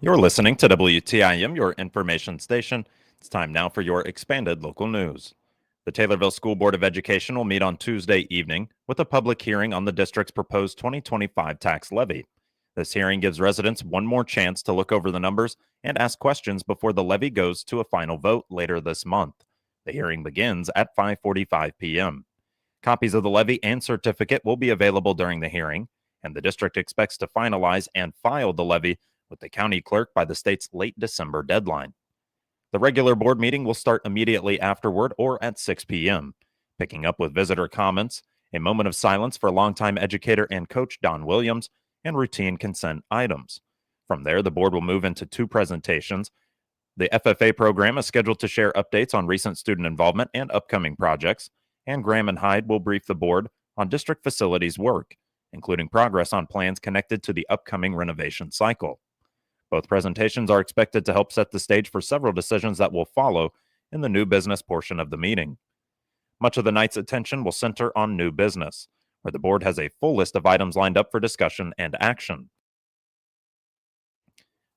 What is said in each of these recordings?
You're listening to WTIM, your information station. It's time now for your expanded local news. The Taylorville School Board of Education will meet on Tuesday evening with a public hearing on the district's proposed 2025 tax levy. This hearing gives residents one more chance to look over the numbers and ask questions before the levy goes to a final vote later this month. The hearing begins at 5:45 p.m. Copies of the levy and certificate will be available during the hearing, and the district expects to finalize and file the levy with the county clerk by the state's late December deadline. The regular board meeting will start immediately afterward or at 6 p.m., picking up with visitor comments, a moment of silence for longtime educator and coach Don Williams, and routine consent items. From there, the board will move into two presentations. The FFA program is scheduled to share updates on recent student involvement and upcoming projects, and Graham and Hyde will brief the board on district facilities work, including progress on plans connected to the upcoming renovation cycle. Both presentations are expected to help set the stage for several decisions that will follow in the new business portion of the meeting. Much of the night's attention will center on new business, where the board has a full list of items lined up for discussion and action.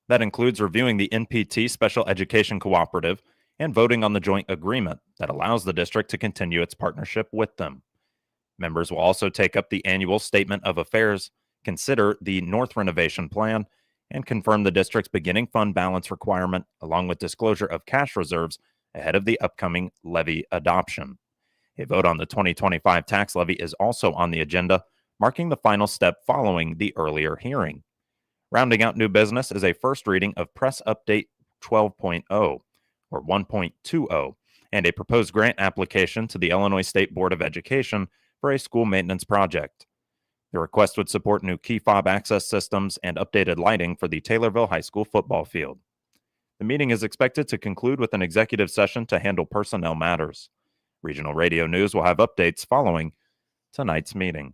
That includes reviewing the NPT Special Education Cooperative and voting on the joint agreement that allows the district to continue its partnership with them. Members will also take up the annual Statement of Affairs, consider the North Renovation Plan, and confirm the district's beginning fund balance requirement, along with disclosure of cash reserves ahead of the upcoming levy adoption. A vote on the 2025 tax levy is also on the agenda, marking the final step following the earlier hearing. Rounding out new business is a first reading of Press Update 12.0 or 1.20 and a proposed grant application to the Illinois State Board of Education for a school maintenance project. The request would support new key fob access systems and updated lighting for the Taylorville High School football field. The meeting is expected to conclude with an executive session to handle personnel matters. Regional Radio News will have updates following tonight's meeting.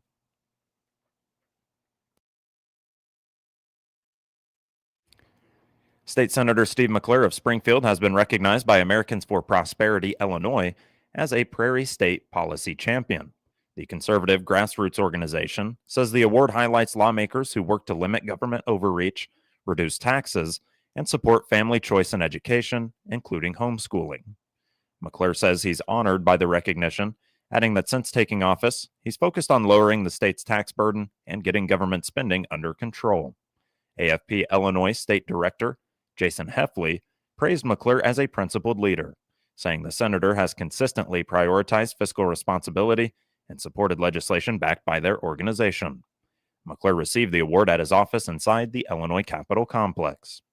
State Senator Steve McClure of Springfield has been recognized by Americans for Prosperity Illinois as a Prairie State Policy Champion. The conservative grassroots organization says the award highlights lawmakers who work to limit government overreach, reduce taxes, and support family choice in education, including homeschooling. McClure says he's honored by the recognition, adding that since taking office, he's focused on lowering the state's tax burden and getting government spending under control. AFP Illinois State Director Jason Heffley praised McClure as a principled leader, saying the senator has consistently prioritized fiscal responsibility and supported legislation backed by their organization. McClure received the award at his office inside the Illinois Capitol complex.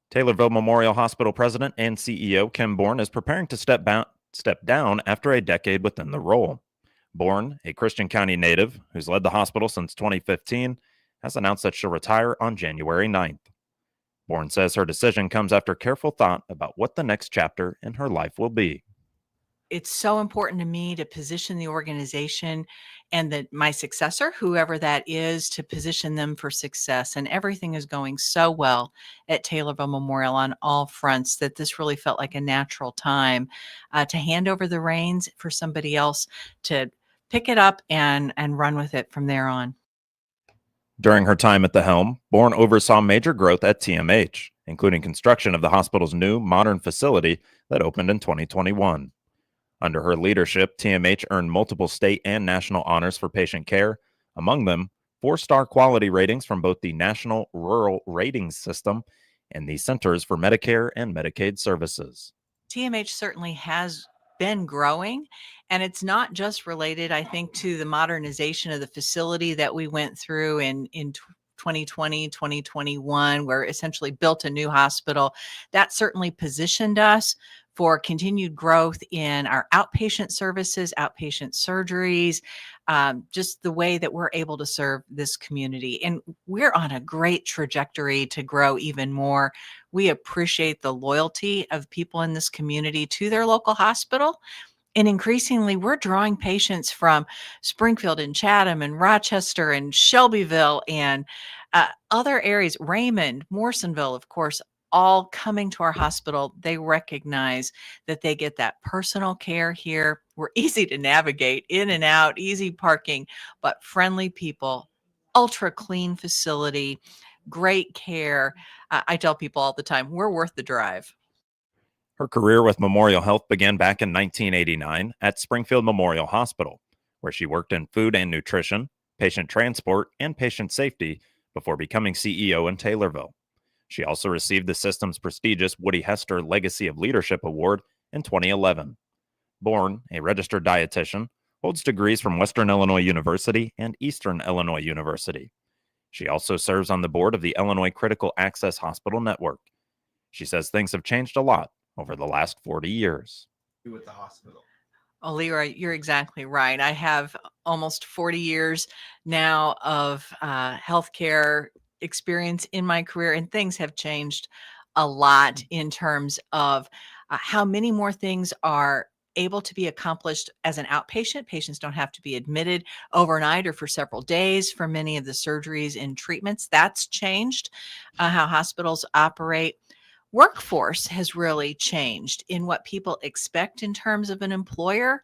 Taylorville Memorial Hospital president and CEO Kim Bourne is preparing to step down after a decade within the role. Bourne, a Christian County native who's led the hospital since 2015, has announced that she'll retire on January 9th. Bourne says her decision comes after careful thought about what the next chapter in her life will be. It's so important to me to position the organization and my successor, whoever that is, to position them for success. And everything is going so well at Taylorville Memorial on all fronts that this really felt like a natural time to hand over the reins for somebody else to pick it up and run with it from there on. During her time at the helm, Bourne oversaw major growth at TMH, including construction of the hospital's new modern facility that opened in 2021. Under her leadership, TMH earned multiple state and national honors for patient care, among them 4-star quality ratings from both the National Rural Ratings System and the Centers for Medicare and Medicaid Services. TMH certainly has been growing, and it's not just related, I think, to the modernization of the facility that we went through in 2020, 2021, where essentially built a new hospital. That certainly positioned us for continued growth in our outpatient services, outpatient surgeries, just the way that we're able to serve this community. And we're on a great trajectory to grow even more. We appreciate the loyalty of people in this community to their local hospital. And increasingly, we're drawing patients from Springfield and Chatham and Rochester and Shelbyville and other areas, Raymond, Morrisonville, of course, all coming to our hospital, they recognize that they get that personal care here. We're easy to navigate, in and out, easy parking, but friendly people, ultra clean facility, great care. I tell people all the time, we're worth the drive. Her career with Memorial Health began back in 1989 at Springfield Memorial Hospital, where she worked in food and nutrition, patient transport, and patient safety before becoming CEO in Taylorville. She also received the system's prestigious Woody Hester Legacy of Leadership Award in 2011. Bourne, a registered dietitian, holds degrees from Western Illinois University and Eastern Illinois University. She also serves on the board of the Illinois Critical Access Hospital Network. She says things have changed a lot over the last 40 years. With the hospital. Oh, Leroy, you're exactly right. I have almost 40 years now of healthcare experience in my career, and things have changed a lot in terms of how many more things are able to be accomplished as an outpatient. Patients don't have to be admitted overnight or for several days for many of the surgeries and treatments. That's changed how hospitals operate. Workforce has really changed in what people expect in terms of an employer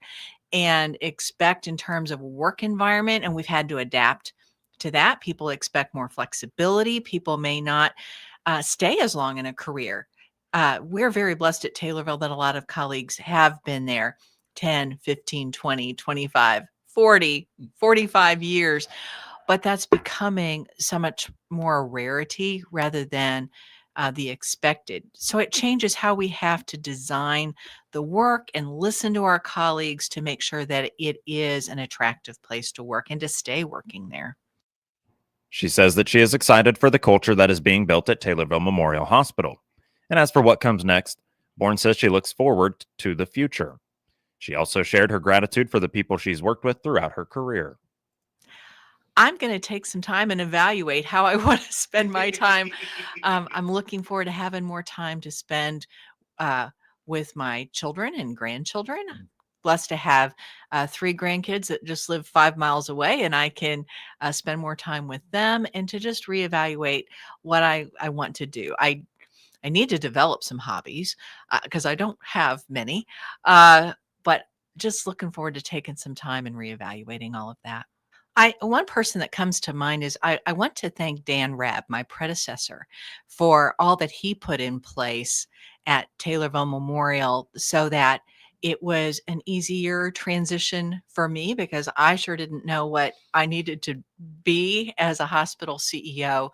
and expect in terms of work environment. And we've had to adapt to that. People expect more flexibility. People may not stay as long in a career. We're very blessed at Taylorville that a lot of colleagues have been there 10, 15, 20, 25, 40, 45 years. But that's becoming so much more a rarity rather than the expected. So it changes how we have to design the work and listen to our colleagues to make sure that it is an attractive place to work and to stay working there. She says that she is excited for the culture that is being built at Taylorville Memorial Hospital. And as for what comes next, Bourne says she looks forward to the future. She also shared her gratitude for the people she's worked with throughout her career. I'm going to take some time and evaluate how I want to spend my time. I'm looking forward to having more time to spend with my children and grandchildren. Blessed to have 3 grandkids that just live 5 miles away, and I can spend more time with them and to just reevaluate what I want to do. I need to develop some hobbies because I don't have many, but just looking forward to taking some time and reevaluating all of that. One person that comes to mind is I want to thank Dan Rabb, my predecessor, for all that he put in place at Taylorville Memorial so that it was an easier transition for me because I sure didn't know what I needed to be as a hospital CEO.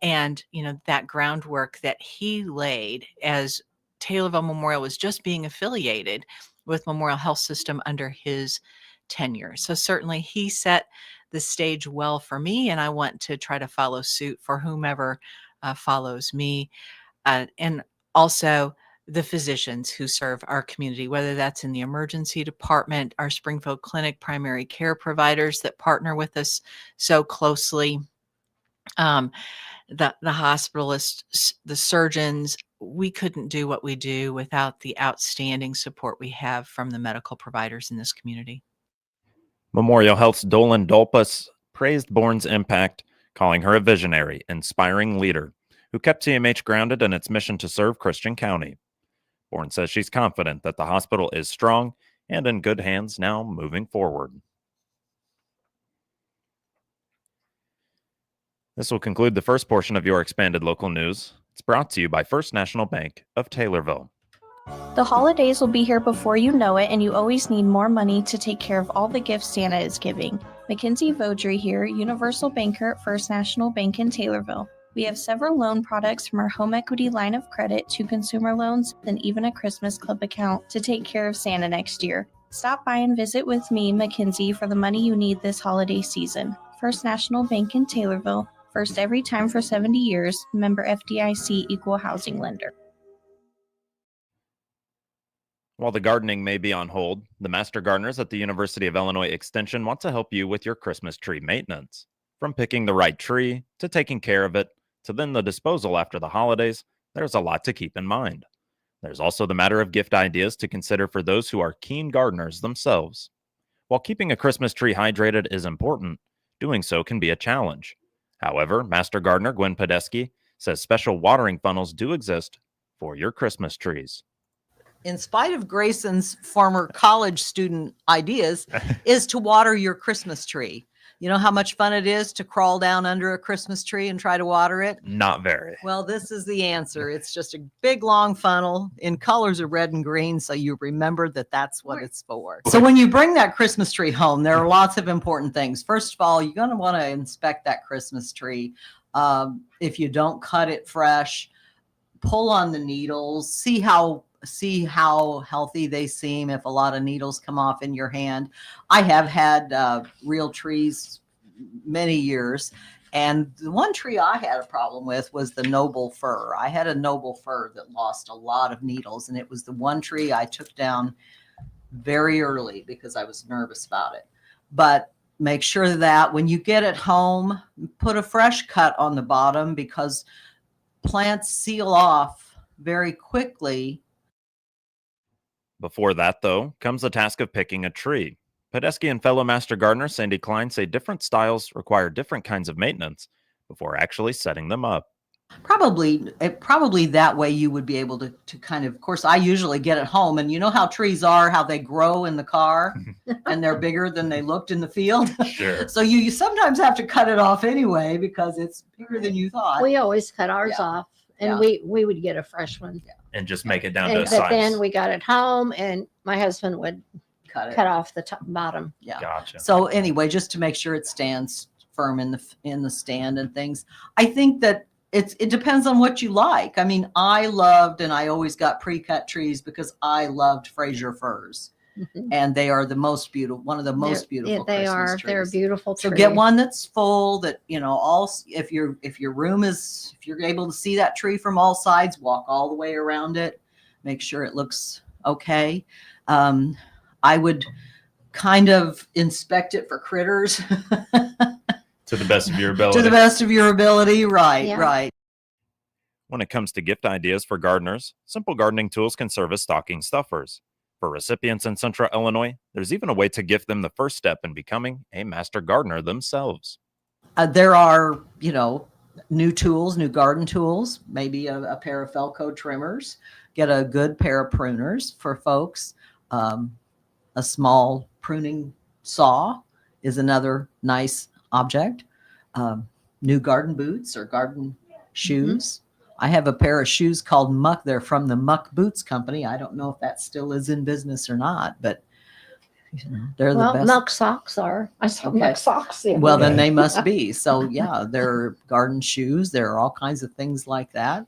And, that groundwork that he laid as Taylorville Memorial was just being affiliated with Memorial Health System under his tenure. So certainly he set the stage well for me, and I want to try to follow suit for whomever follows me. And also the physicians who serve our community, whether that's in the emergency department, our Springfield Clinic primary care providers that partner with us so closely, the hospitalists, the surgeons. We couldn't do what we do without the outstanding support we have from the medical providers in this community. Memorial Health's Dolan Dolpas praised Bourne's impact, calling her a visionary, inspiring leader who kept TMH grounded in its mission to serve Christian County. Bourne says she's confident that the hospital is strong and in good hands now moving forward. This will conclude the first portion of your expanded local news. It's brought to you by First National Bank of Taylorville. The holidays will be here before you know it, and you always need more money to take care of all the gifts Santa is giving. Mackenzie Vaudry here, Universal Banker at First National Bank in Taylorville. We have several loan products from our home equity line of credit to consumer loans and even a Christmas Club account to take care of Santa next year. Stop by and visit with me, Mackenzie, for the money you need this holiday season. First National Bank in Taylorville, first every time for 70 years, member FDIC equal housing lender. While the gardening may be on hold, the master gardeners at the University of Illinois Extension want to help you with your Christmas tree maintenance. From picking the right tree, to taking care of it, to then the disposal after the holidays, there's a lot to keep in mind. There's also the matter of gift ideas to consider for those who are keen gardeners themselves. While keeping a Christmas tree hydrated is important, doing so can be a challenge. However, Master Gardener Gwen Podesky says special watering funnels do exist for your Christmas trees. In spite of Grayson's former college student ideas, is to water your Christmas tree. You know how much fun it is to crawl down under a Christmas tree and try to water it? Not very. Well, this is the answer. It's just a big, long funnel in colors of red and green, so you remember that that's what it's for. So when you bring that Christmas tree home, there are lots of important things. First of all, you're going to want to inspect that Christmas tree. If you don't cut it fresh, pull on the needles, see how healthy they seem. If a lot of needles come off in your hand, I have had real trees many years, and the one tree I had a problem with was the noble fir. I had a noble fir that lost a lot of needles, and it was the one tree I took down very early because I was nervous about it. But make sure that when you get it home, put a fresh cut on the bottom, because plants seal off very quickly. Before that, though, comes the task of picking a tree. Podesky and fellow master gardener Sandy Klein say different styles require different kinds of maintenance before actually setting them up. Probably that way you would be able to kind of course, I usually get it home, and you know how trees are, how they grow in the car and they're bigger than they looked in the field. Sure. So you sometimes have to cut it off anyway because it's bigger than you thought. We always cut ours Yeah. off, and Yeah. we would get a fresh one. And just make it down And, to a but size. then we got it home, and my husband would Cut it. cut off the top, bottom. Yeah. Gotcha. So anyway, just to make sure it stands firm in the stand and things. I think that it depends on what you like. I mean, I loved, and I always got pre-cut trees because I loved Fraser firs, Mhm. and they are the most beautiful, one of the most beautiful They Christmas are. They're trees. beautiful. So tree. get one that's full, that, you know, all, if your room is, if you're able to see that tree from all sides, walk all the way around it, make sure it looks okay. I would kind of inspect it for critters. To the best of your ability. To the best of your ability. Right. Yeah. Right. When it comes to gift ideas for gardeners, simple gardening tools can serve as stocking stuffers. For recipients in Central Illinois, there's even a way to gift them the first step in becoming a master gardener themselves. There are, you know, new tools, new garden tools, maybe a pair of Felco trimmers, get a good pair of pruners for folks. A small pruning saw is another nice object. New garden boots or garden shoes. I have a pair of shoes called Muck. They're from the Muck Boots Company. I don't know if that still is in business or not, but you know, they're the best. Muck socks are. I saw Okay. muck socks. The other Well, then day. they must be. So yeah, there are garden shoes. There are all kinds of things like that.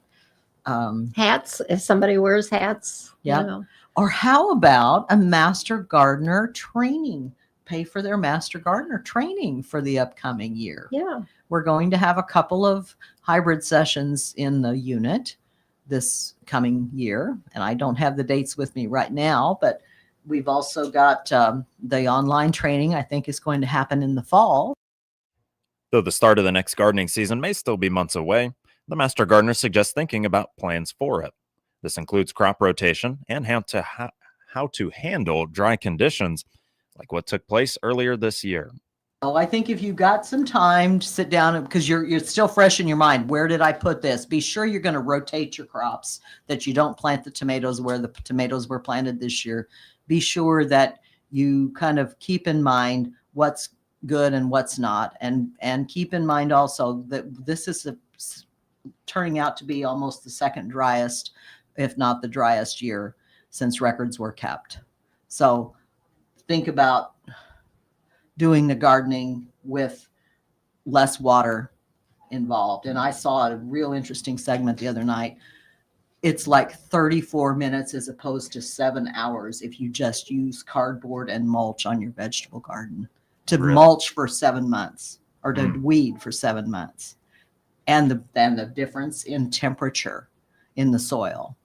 Hats. If somebody wears hats, Yeah. you know. Or how about a master gardener training? Pay for their master gardener training for the upcoming year. Yeah. We're going to have a couple of hybrid sessions in the unit this coming year. And I don't have the dates with me right now, but we've also got the online training, I think, is going to happen in the fall. Though the start of the next gardening season may still be months away, the master gardener suggests thinking about plans for it. This includes crop rotation and how to handle dry conditions, like what took place earlier this year. Oh, I think if you got some time to sit down, because you're still fresh in your mind, where did I put this? Be sure you're going to rotate your crops, that you don't plant the tomatoes where the tomatoes were planted this year. Be sure that you kind of keep in mind what's good and what's not, and keep in mind also that this is turning out to be almost the second driest, if not the driest year since records were kept. So think about doing the gardening with less water involved. And I saw a real interesting segment the other night. It's like 34 minutes as opposed to 7 hours if you just use cardboard and mulch on your vegetable garden, to Really? mulch for 7 months or to weed for 7 months. And the difference in temperature in the soil.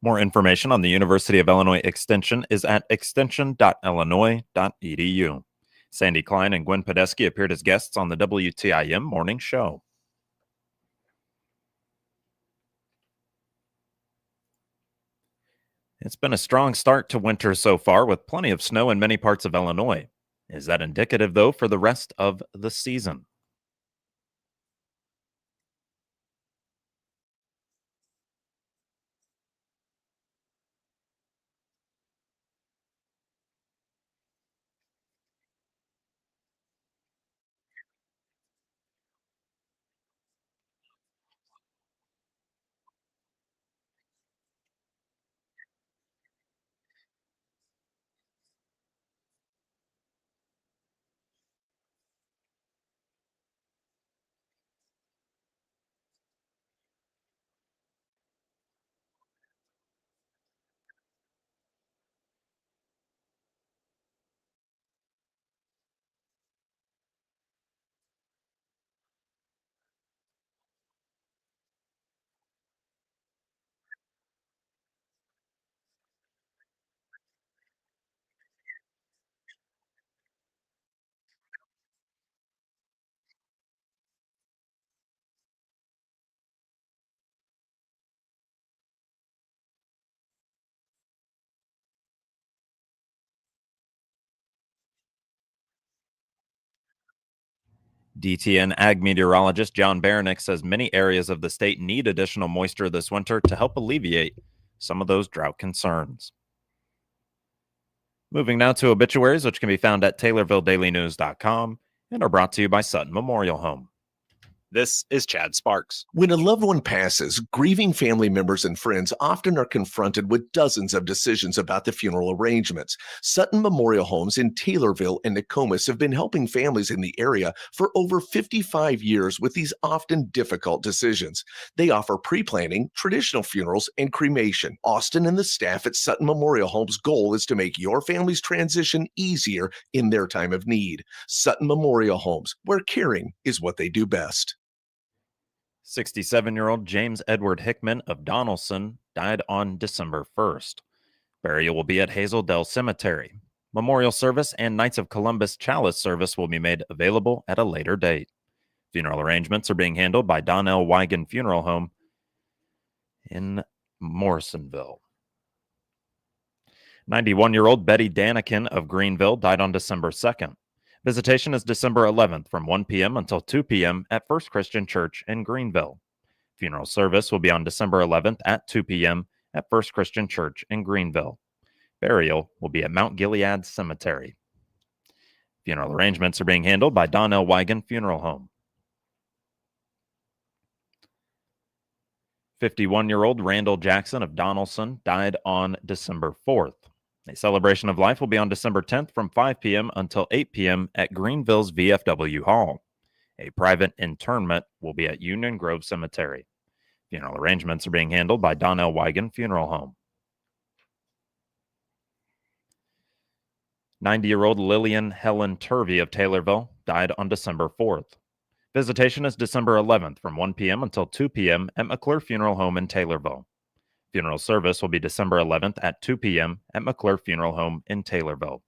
More information on the University of Illinois Extension is at extension.illinois.edu. Sandy Klein and Gwen Podesky appeared as guests on the WTIM Morning Show. It's been a strong start to winter so far, with plenty of snow in many parts of Illinois. Is that indicative, though, for the rest of the season? DTN Ag meteorologist John Baranick says many areas of the state need additional moisture this winter to help alleviate some of those drought concerns. Moving now to obituaries, which can be found at TaylorvilleDailyNews.com and are brought to you by Sutton Memorial Home. This is Chad Sparks. When a loved one passes, grieving family members and friends often are confronted with dozens of decisions about the funeral arrangements. Sutton Memorial Homes in Taylorville and Nokomis have been helping families in the area for over 55 years with these often difficult decisions. They offer pre-planning, traditional funerals, and cremation. Austin and the staff at Sutton Memorial Homes' goal is to make your family's transition easier in their time of need. Sutton Memorial Homes, where caring is what they do best. 67-year-old James Edward Hickman of Donaldson died on December 1st. Burial will be at Hazel Dell Cemetery. Memorial service and Knights of Columbus Chalice service will be made available at a later date. Funeral arrangements are being handled by Donnell Wigan Funeral Home in Morrisonville. 91-year-old Betty Danikin of Greenville died on December 2nd. Visitation is December 11th from 1 p.m. until 2 p.m. at First Christian Church in Greenville. Funeral service will be on December 11th at 2 p.m. at First Christian Church in Greenville. Burial will be at Mount Gilead Cemetery. Funeral arrangements are being handled by Donnell Wigan Funeral Home. 51-year-old Randall Jackson of Donaldson died on December 4th. A celebration of life will be on December 10th from 5 p.m. until 8 p.m. at Greenville's VFW Hall. A private interment will be at Union Grove Cemetery. Funeral arrangements are being handled by Donnell Wigan Funeral Home. 90-year-old Lillian Helen Turvey of Taylorville died on December 4th. Visitation is December 11th from 1 p.m. until 2 p.m. at McClure Funeral Home in Taylorville. Funeral service will be December 11th at 2 p.m. at McClure Funeral Home in Taylorville.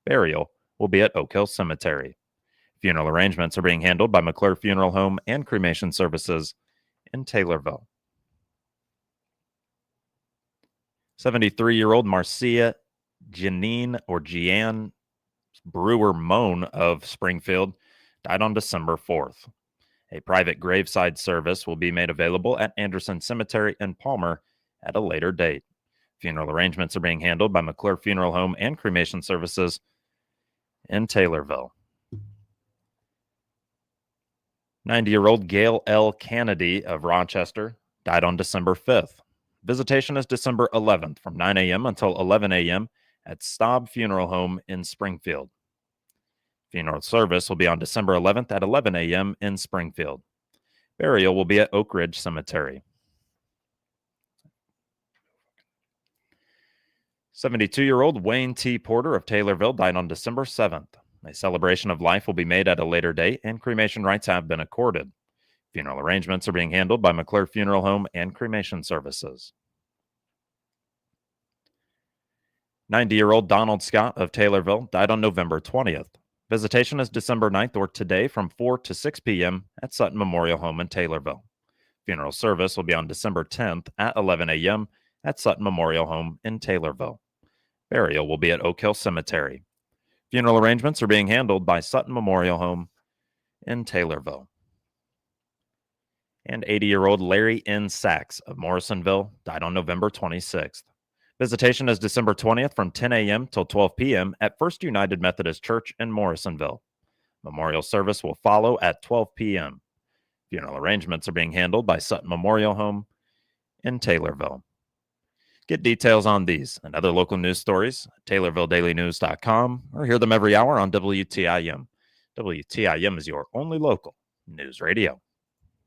Burial will be at Oak Hill Cemetery. Funeral arrangements are being handled by McClure Funeral Home and cremation services in Taylorville. 73-year-old Marcia Jeanne Brewer Moan of Springfield died on December 4th. A private graveside service will be made available at Anderson Cemetery in Palmer at a later date. Funeral arrangements are being handled by McClure Funeral Home and cremation services in Taylorville. 90-year-old Gail L. Kennedy of Rochester died on December 5th. Visitation is December 11th from 9 a.m. until 11 a.m. at Staub Funeral Home in Springfield. Funeral service will be on December 11th at 11 a.m. in Springfield. Burial will be at Oak Ridge Cemetery. 72-year-old Wayne T. Porter of Taylorville died on December 7th. A celebration of life will be made at a later date, and cremation rights have been accorded. Funeral arrangements are being handled by McClure Funeral Home and cremation services. 90-year-old Donald Scott of Taylorville died on November 20th. Visitation is December 9th or today from 4 to 6 p.m. at Sutton Memorial Home in Taylorville. Funeral service will be on December 10th at 11 a.m. at Sutton Memorial Home in Taylorville. Burial will be at Oak Hill Cemetery. Funeral arrangements are being handled by Sutton Memorial Home in Taylorville. And 80-year-old Larry N. Sachs of Morrisonville died on November 26th. Visitation is December 20th from 10 a.m. till 12 p.m. at First United Methodist Church in Morrisonville. Memorial service will follow at 12 p.m. Funeral arrangements are being handled by Sutton Memorial Home in Taylorville. Get details on these and other local news stories at TaylorvilleDailyNews.com or hear them every hour on WTIM. WTIM is your only local news radio.